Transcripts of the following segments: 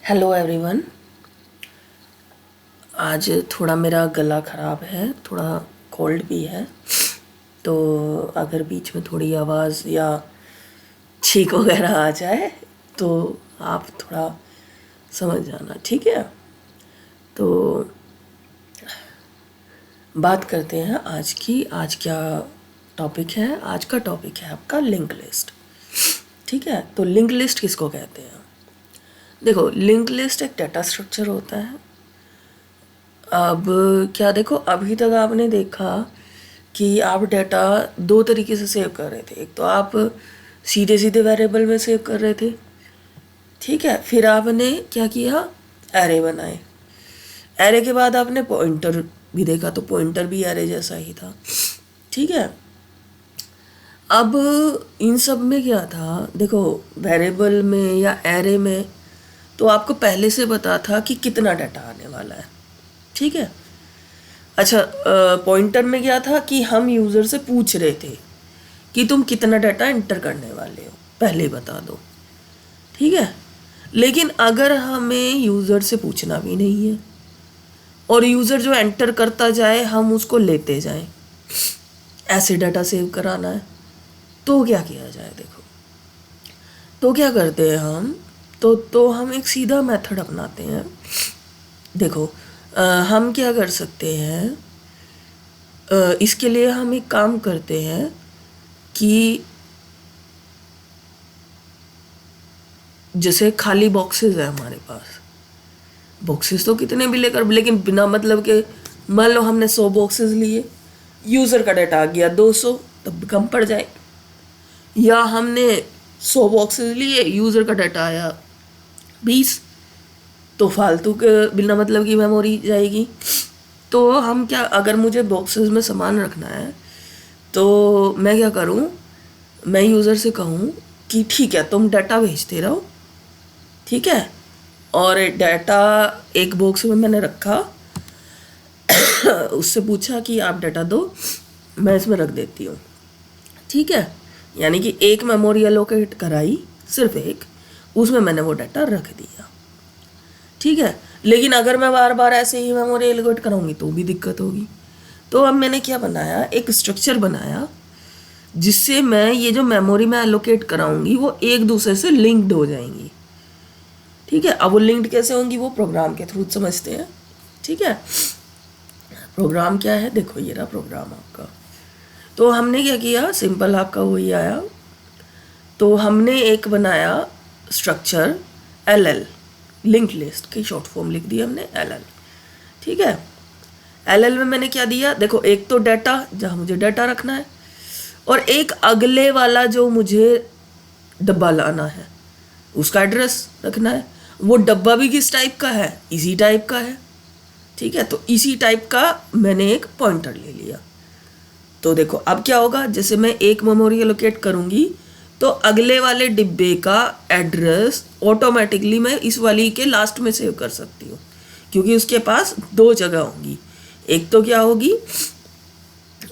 Hello everyone. आज थोड़ा मेरा गला ख़राब है, थोड़ा कोल्ड भी है, तो अगर बीच में थोड़ी आवाज़ या छींक वगैरह आ जाए तो आप थोड़ा समझ जाना, ठीक है। तो बात करते हैं आज की। आज क्या टॉपिक है? आज का टॉपिक है आपका लिंक लिस्ट, ठीक है। तो लिंक लिस्ट किसको कहते हैं? देखो, लिंक लिस्ट एक डाटा स्ट्रक्चर होता है। अब क्या, देखो अभी तक आपने देखा कि आप डाटा दो तरीके से सेव कर रहे थे। एक तो आप सीधे सीधे वेरिएबल में सेव कर रहे थे, ठीक है। फिर आपने क्या किया, एरे बनाए। एरे के बाद आपने पॉइंटर भी देखा, तो पॉइंटर भी एरे जैसा ही था, ठीक है। अब इन सब में क्या था, देखो वेरिएबल में या एरे में तो आपको पहले से पता था कि कितना डाटा आने वाला है, ठीक है। अच्छा, पॉइंटर में क्या था कि हम यूज़र से पूछ रहे थे कि तुम कितना डाटा एंटर करने वाले हो, पहले बता दो, ठीक है। लेकिन अगर हमें यूज़र से पूछना भी नहीं है और यूज़र जो एंटर करता जाए हम उसको लेते जाएं, ऐसे डाटा सेव कराना है, तो क्या किया जाए? देखो, तो क्या करते हैं हम, तो हम एक सीधा मेथड अपनाते हैं। देखो, हम क्या कर सकते हैं, इसके लिए हम एक काम करते हैं कि जैसे खाली बॉक्सेस है हमारे पास, बॉक्सेस तो कितने भी लेकर, लेकिन बिना मतलब के, मान लो हमने 100 बॉक्सेस लिए, यूज़र का डाटा आ गया 200, तब कम पड़ जाए। या हमने 100 बॉक्सेस लिए, यूज़र का डाटा आया 20, तो फालतू के बिना मतलब की मेमोरी जाएगी। तो हम क्या, अगर मुझे बॉक्सेस में सामान रखना है तो मैं क्या करूं, मैं यूज़र से कहूं कि ठीक है तुम डाटा भेजते रहो, ठीक है। और डाटा एक बॉक्स में मैंने रखा, उससे पूछा कि आप डाटा दो, मैं इसमें रख देती हूँ, ठीक है। यानी कि एक मेमोरी एलोकेट कराई, सिर्फ एक, उसमें मैंने वो डाटा रख दिया, ठीक है। लेकिन अगर मैं बार बार ऐसे ही मेमोरी एलोकेट कराऊंगी तो भी दिक्कत होगी। तो अब मैंने क्या बनाया, एक स्ट्रक्चर बनाया जिससे मैं ये जो मेमोरी में एलोकेट कराऊंगी वो एक दूसरे से लिंक्ड हो जाएंगी, ठीक है। अब वो लिंक्ड कैसे होंगी, वो प्रोग्राम के थ्रू समझते हैं, ठीक है। प्रोग्राम क्या है, देखो ये रहा प्रोग्राम आपका। तो हमने क्या किया, सिंपल आपका वही आया। तो हमने एक बनाया स्ट्रक्चर LL, लिंक लिस्ट की शॉर्ट फॉर्म लिख दी हमने LL, ठीक है। LL में मैंने क्या दिया, देखो एक तो डाटा जहाँ मुझे डाटा रखना है, और एक अगले वाला जो मुझे डब्बा लाना है उसका एड्रेस रखना है। वो डब्बा भी किस टाइप का है, इसी टाइप का है, ठीक है। तो इसी टाइप का मैंने एक पॉइंटर ले लिया। तो देखो अब क्या होगा, जैसे मैं एक मेमोरी एलोकेट करूँगी तो अगले वाले डिब्बे का एड्रेस ऑटोमेटिकली मैं इस वाली के लास्ट में सेव कर सकती हूँ, क्योंकि उसके पास दो जगह होंगी। एक तो क्या होगी,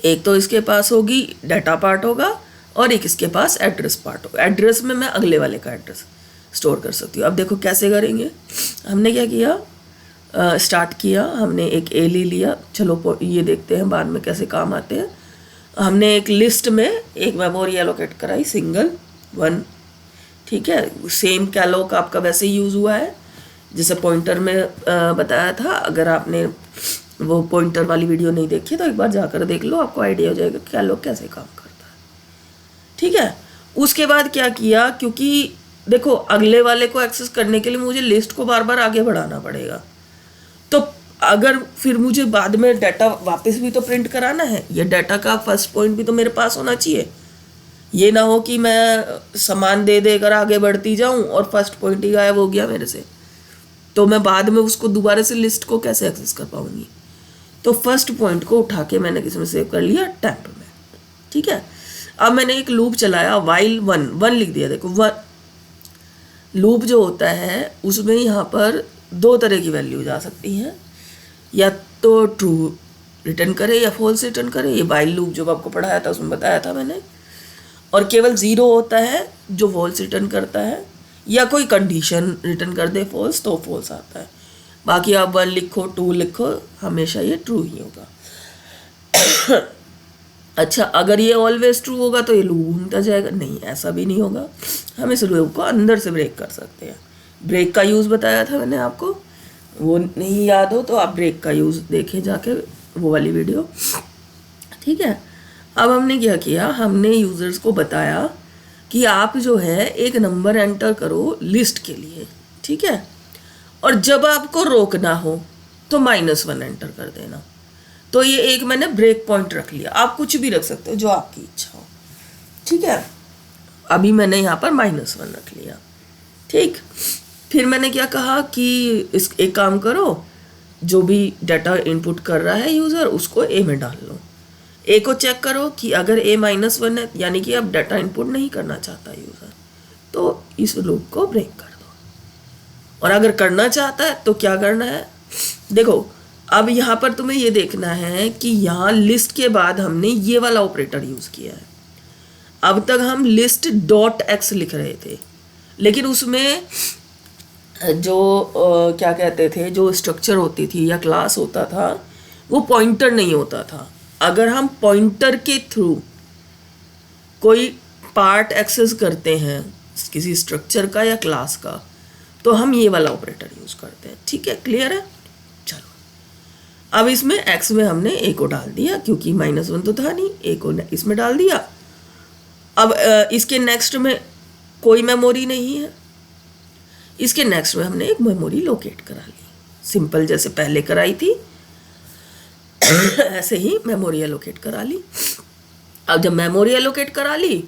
एक तो इसके पास होगी डाटा पार्ट होगा, और एक इसके पास एड्रेस पार्ट होगा। एड्रेस में मैं अगले वाले का एड्रेस स्टोर कर सकती हूँ। अब देखो कैसे करेंगे, हमने क्या किया, स्टार्ट किया, हमने एक ए ले लिया, चलो ये देखते हैं बाद में कैसे काम आते हैं। हमने एक लिस्ट में एक मेमोरी एलोकेट कराई, सिंगल 1, ठीक है। सेम कैलोक आपका वैसे ही यूज़ हुआ है जैसे पॉइंटर में बताया था। अगर आपने वो पॉइंटर वाली वीडियो नहीं देखी तो एक बार जाकर देख लो, आपको आइडिया हो जाएगा कैलोक कैसे काम करता है, ठीक है। उसके बाद क्या किया, क्योंकि देखो अगले वाले को एक्सेस करने के लिए मुझे लिस्ट को बार बार आगे बढ़ाना पड़ेगा, तो अगर फिर मुझे बाद में डाटा वापस भी तो प्रिंट कराना है, ये डाटा का फर्स्ट पॉइंट भी तो मेरे पास होना चाहिए। ये ना हो कि मैं सामान दे देकर आगे बढ़ती जाऊं और फर्स्ट पॉइंट ही गायब हो गया मेरे से, तो मैं बाद में उसको दोबारा से लिस्ट को कैसे एक्सेस कर पाऊंगी। तो फर्स्ट पॉइंट को उठा के मैंने किस में सेव कर लिया, टेम्प में, ठीक है। अब मैंने एक लूप चलाया, वाइल 1 लिख दिया। देखो लूप जो होता है उसमें यहाँ पर दो तरह की वैल्यू जा सकती हैं, या तो ट्रू रिटर्न करे या फॉल्स रिटर्न करे। ये वाइल लूप जो आपको पढ़ाया था उसमें बताया था मैंने। और केवल 0 होता है जो फॉल्स रिटर्न करता है, या कोई कंडीशन रिटर्न कर दे फॉल्स तो फॉल्स आता है। बाकी आप 1 लिखो 2 लिखो, हमेशा ये ट्रू ही होगा। अच्छा, अगर ये ऑलवेज ट्रू होगा तो ये लूप घूमता जाएगा, नहीं ऐसा भी नहीं होगा। हम इस लूप को अंदर से ब्रेक कर सकते हैं। ब्रेक का यूज़ बताया था मैंने आपको, वो नहीं याद हो तो आप ब्रेक का यूज़ देखें जाके, वो वाली वीडियो। ठीक है, अब हमने क्या किया, हमने यूज़र्स को बताया कि आप जो है एक नंबर एंटर करो लिस्ट के लिए, ठीक है, और जब आपको रोकना हो तो -1 एंटर कर देना। तो ये एक मैंने ब्रेक पॉइंट रख लिया, आप कुछ भी रख सकते हो जो आपकी इच्छा हो, ठीक है। अभी मैंने यहाँ पर -1 रख लिया, ठीक। फिर मैंने क्या कहा कि इस एक काम करो, जो भी डाटा इनपुट कर रहा है यूज़र उसको ए में डाल लो। ए को चेक करो कि अगर ए -1 है, यानी कि अब डाटा इनपुट नहीं करना चाहता यूज़र, तो इस लूप को ब्रेक कर दो। और अगर करना चाहता है तो क्या करना है, देखो अब यहाँ पर तुम्हें ये देखना है कि यहाँ लिस्ट के बाद हमने ये वाला ऑपरेटर यूज़ किया है। अब तक हम लिस्ट डॉट एक्स लिख रहे थे, लेकिन उसमें जो क्या कहते थे, जो स्ट्रक्चर होती थी या क्लास होता था, वो पॉइंटर नहीं होता था। अगर हम पॉइंटर के थ्रू कोई पार्ट एक्सेस करते हैं किसी स्ट्रक्चर का या क्लास का, तो हम ये वाला ऑपरेटर यूज़ करते हैं, ठीक है, क्लियर है। चलो, अब इसमें एक्स में हमने ए को डाल दिया, क्योंकि -1 तो था नहीं, ए को इसमें डाल दिया। अब इसके नेक्स्ट में कोई मेमोरी नहीं है, इसके नेक्स्ट में हमने एक मेमोरी लोकेट करा ली, सिंपल जैसे पहले कराई थी ऐसे ही मेमोरी एलोकेट करा ली। अब जब मेमोरी एलोकेट करा ली,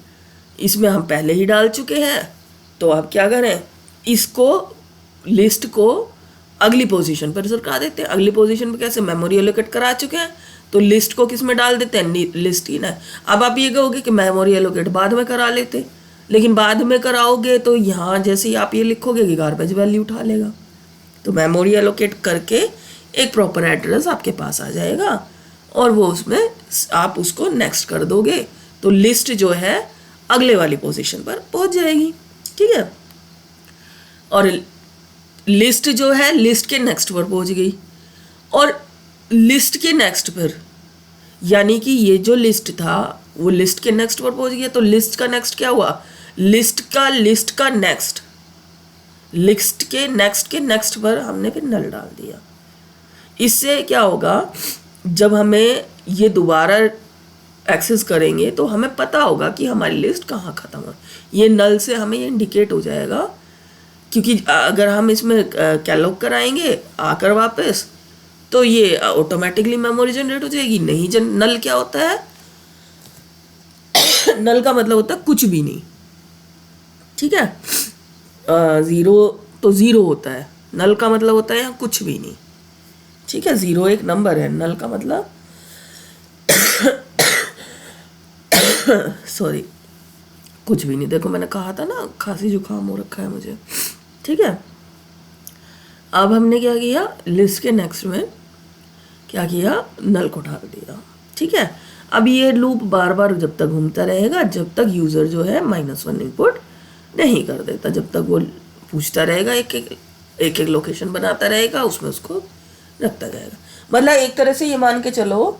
इसमें हम पहले ही डाल चुके हैं, तो अब क्या करें, इसको लिस्ट को अगली पोजीशन पर सरका देते हैं। अगली पोजीशन पर कैसे, मेमोरी एलोकेट करा चुके हैं तो लिस्ट को किस में डाल देते हैं, लिस्ट ही ना। अब आप ये कहोगे कि मेमोरी एलोकेट बाद में करा लेते, लेकिन बाद में कराओगे तो यहाँ जैसे ही आप ये लिखोगे कि गार्बेज वैल्यू उठा लेगा। तो मेमोरी एलोकेट करके एक प्रॉपर एड्रेस आपके पास आ जाएगा और वो उसमें आप उसको नेक्स्ट कर दोगे तो लिस्ट जो है अगले वाली पोजीशन पर पहुंच जाएगी, ठीक है। और लिस्ट जो है लिस्ट के नेक्स्ट पर पहुंच गई, और लिस्ट के नेक्स्ट पर यानी कि ये जो लिस्ट था वो लिस्ट के नेक्स्ट पर पहुंच गया। तो लिस्ट का नेक्स्ट क्या हुआ, लिस्ट का नेक्स्ट, लिस्ट के नेक्स्ट पर हमने फिर नल डाल दिया। इससे क्या होगा, जब हमें ये दोबारा एक्सेस करेंगे तो हमें पता होगा कि हमारी लिस्ट कहाँ ख़त्म है। ये नल से हमें ये इंडिकेट हो जाएगा, क्योंकि अगर हम इसमें कैलॉग कराएंगे आकर वापस, तो ये ऑटोमेटिकली मेमोरी जनरेट हो जाएगी। नहीं, नल क्या होता है, नल का मतलब होता है कुछ भी नहीं, ठीक है। ज़ीरो तो ज़ीरो होता है, नल का मतलब होता है यहाँ कुछ भी नहीं, ठीक है। 0 एक नंबर है, नल का मतलब सॉरी कुछ भी नहीं। देखो मैंने कहा था ना खांसी जुकाम हो रखा है मुझे, ठीक है। अब हमने क्या किया, लिस्ट के नेक्स्ट में क्या किया, नल को डाल दिया, ठीक है। अब ये लूप बार बार जब तक घूमता रहेगा जब तक यूज़र जो है -1 इनपुट नहीं कर देता, जब तक वो पूछता रहेगा, एक एक लोकेशन बनाता रहेगा, उसमें उसको रखता जाएगा। मतलब एक तरह से ये मान के चलो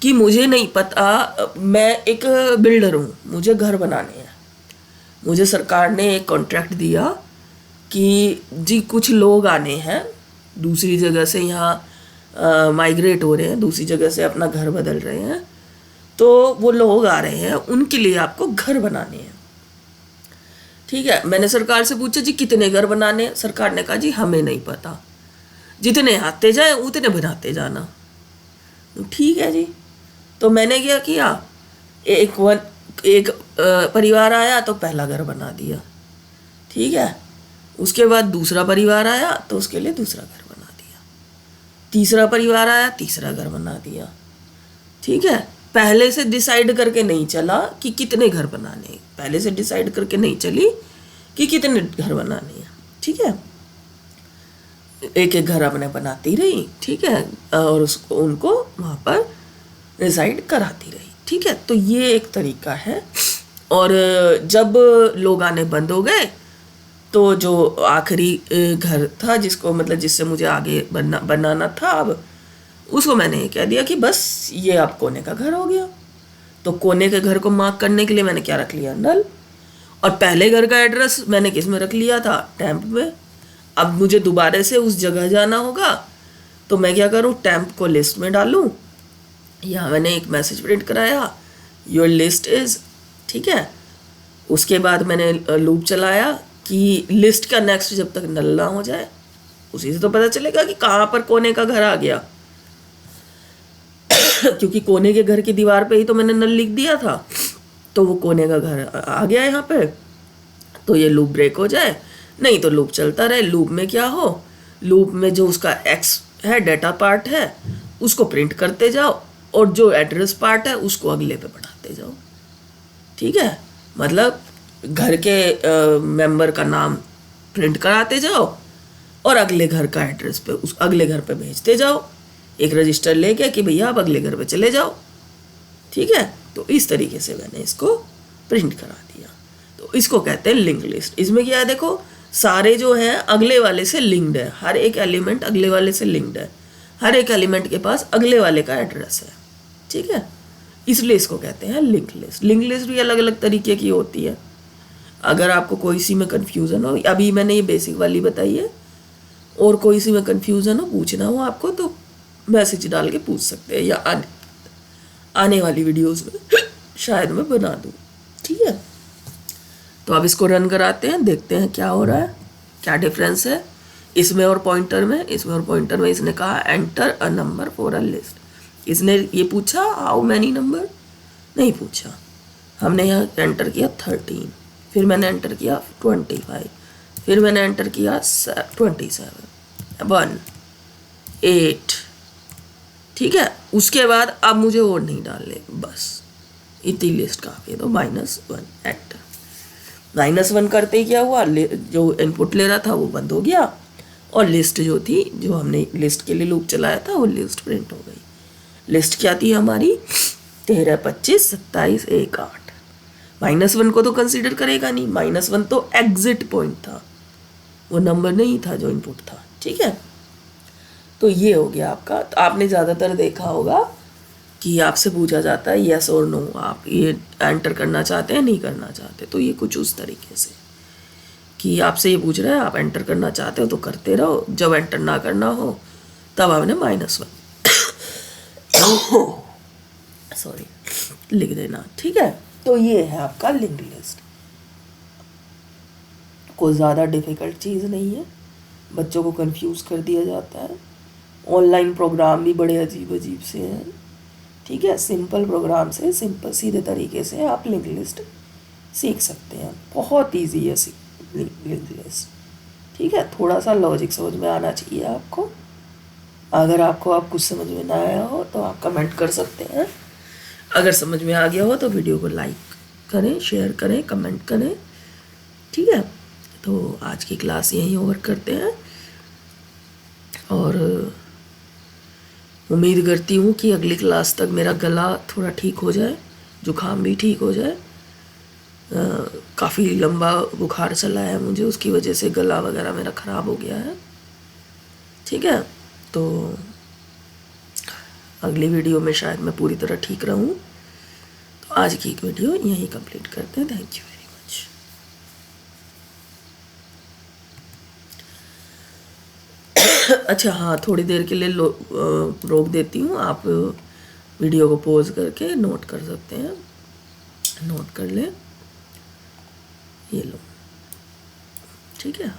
कि मुझे नहीं पता, मैं एक बिल्डर हूँ, मुझे घर बनाने हैं, मुझे सरकार ने एक कॉन्ट्रैक्ट दिया कि जी कुछ लोग आने हैं दूसरी जगह से, यहाँ माइग्रेट हो रहे हैं, दूसरी जगह से अपना घर बदल रहे हैं, तो वो लोग आ रहे हैं, उनके लिए आपको घर बनाने हैं, ठीक है। मैंने सरकार से पूछा जी कितने घर बनाने हैं, सरकार ने कहा जी हमें नहीं पता, जितने आते जाए उतने बनाते जाना। ठीक है जी, तो मैंने क्या किया, एक परिवार आया तो पहला घर बना दिया, ठीक है। उसके बाद दूसरा परिवार आया तो उसके लिए दूसरा घर बना दिया, तीसरा परिवार आया तीसरा घर बना दिया, ठीक है। पहले से डिसाइड करके नहीं चला कि कितने घर बनाने, पहले से डिसाइड करके नहीं चली कि कितने घर बनाने हैं, ठीक है। एक एक घर अपने बनाती रही, ठीक है, और उसको उनको वहाँ पर रिसाइड कराती रही, ठीक है। तो ये एक तरीका है। और जब लोग आने बंद हो गए तो जो आखिरी घर था जिसको मतलब जिससे मुझे आगे बनाना था, अब उसको मैंने ये कह दिया कि बस ये अब कोने का घर हो गया। तो कोने के घर को मार्क करने के लिए मैंने क्या रख लिया, नल। और पहले घर का एड्रेस मैंने किस में रख लिया था, टैंप में। अब मुझे दोबारा से उस जगह जाना होगा, तो मैं क्या करूँ, टैंप को लिस्ट में डालूँ। यहाँ मैंने एक मैसेज प्रिंट कराया, योर लिस्ट इज़, ठीक है। उसके बाद मैंने लूप चलाया कि लिस्ट का नेक्स्ट जब तक नल ना हो जाए, उसी से तो पता चलेगा कि कहाँ पर कोने का घर आ गया। क्योंकि कोने के घर की दीवार पे ही तो मैंने नल लिख दिया था, तो वो कोने का घर आ गया यहाँ पे। तो ये लूप ब्रेक हो जाए, नहीं तो लूप चलता रहे। लूप में क्या हो, लूप में जो उसका एक्स है, डाटा पार्ट है, उसको प्रिंट करते जाओ, और जो एड्रेस पार्ट है उसको अगले पे बढ़ाते जाओ, ठीक है। मतलब घर के मेंबर का नाम प्रिंट कराते जाओ और अगले घर का एड्रेस पे उस अगले घर पे भेजते जाओ, एक रजिस्टर लेके कि भैया आप अगले घर पे चले जाओ, ठीक है। तो इस तरीके से मैंने इसको प्रिंट करा दिया। तो इसको कहते हैं लिंक लिस्ट। इसमें क्या है, देखो सारे जो हैं अगले वाले से लिंक्ड है, हर एक एलिमेंट अगले वाले से लिंक्ड है, हर एक एलिमेंट के पास अगले वाले का एड्रेस है, ठीक है। इसलिए इसको कहते हैं लिंक लिस्ट। लिंक लिस्ट भी अलग अलग तरीके की होती है। अगर आपको कोई सी में कन्फ्यूज़न हो, अभी मैंने ये बेसिक वाली बताई है, और कोई सी में कन्फ्यूज़न हो, पूछना हो आपको, तो मैसेज डाल के पूछ सकते हैं, या आने वाली वीडियोस में शायद मैं बना दूँ, ठीक है। तो अब इसको रन कराते हैं, देखते हैं क्या हो रहा है, क्या डिफरेंस है इसमें और पॉइंटर में। इसमें और पॉइंटर में इसने कहा enter a number for a list. इसने ये पूछा हाउ मैनी नंबर, नहीं पूछा। हमने यहाँ एंटर किया 13, फिर मैंने एंटर किया 25, फिर मैंने एंटर किया 27, 1, 8, ठीक है। उसके बाद अब मुझे और नहीं डालने, बस इतनी लिस्ट काफ़ी है। तो -1 एंटर। -1 करते ही क्या हुआ, जो इनपुट ले रहा था वो बंद हो गया, और लिस्ट जो थी, जो हमने लिस्ट के लिए लूप चलाया था, वो लिस्ट प्रिंट हो गई। लिस्ट क्या थी हमारी, 13, 25, 27, 1, 8। -1 को तो कंसीडर करेगा नहीं, -1 तो एग्जिट पॉइंट था, वो नंबर नहीं था जो इनपुट था, ठीक है। तो ये हो गया आपका। तो आपने ज़्यादातर देखा होगा कि आपसे पूछा जाता है यस और नो, आप ये एंटर करना चाहते हैं नहीं करना चाहते। तो ये कुछ उस तरीके से कि आपसे ये पूछ रहे हैं, आप एंटर करना चाहते हो तो करते रहो, जब एंटर ना करना हो तब आपने -1 सॉरी लिख देना, ठीक है। तो ये है आपका लिंक लिस्ट। कोई ज़्यादा डिफ़िकल्ट चीज़ नहीं है, बच्चों को कंफ्यूज कर दिया जाता है। ऑनलाइन प्रोग्राम भी बड़े अजीब अजीब से हैं, ठीक है। सिंपल प्रोग्राम से, सिंपल सीधे तरीके से आप लिंक लिस्ट सीख सकते हैं, बहुत ईजी है लिंक लिस्ट, ठीक है। थोड़ा सा लॉजिक समझ में आना चाहिए आपको। अगर आपको अब कुछ समझ में ना आया हो तो आप कमेंट कर सकते हैं, अगर समझ में आ गया हो तो वीडियो को लाइक करें, शेयर करें, कमेंट करें, ठीक है। तो आज की क्लास यहीं ओवर करते हैं, और उम्मीद करती हूँ कि अगली क्लास तक मेरा गला थोड़ा ठीक हो जाए, जुकाम भी ठीक हो जाए। काफ़ी लंबा बुखार चला है मुझे, उसकी वजह से गला वगैरह मेरा ख़राब हो गया है, ठीक है। तो अगली वीडियो में शायद मैं पूरी तरह ठीक रहूँ। तो आज की एक वीडियो यहीं कंप्लीट करते हैं। Thank you very much. अच्छा हाँ, थोड़ी देर के लिए रोक देती हूँ, आप वीडियो को पॉज करके नोट कर सकते हैं, नोट कर लें, ये लो, ठीक है।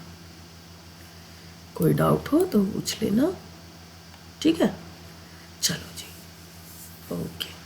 कोई डाउट हो तो पूछ लेना, ठीक है। चलो जी, ओके।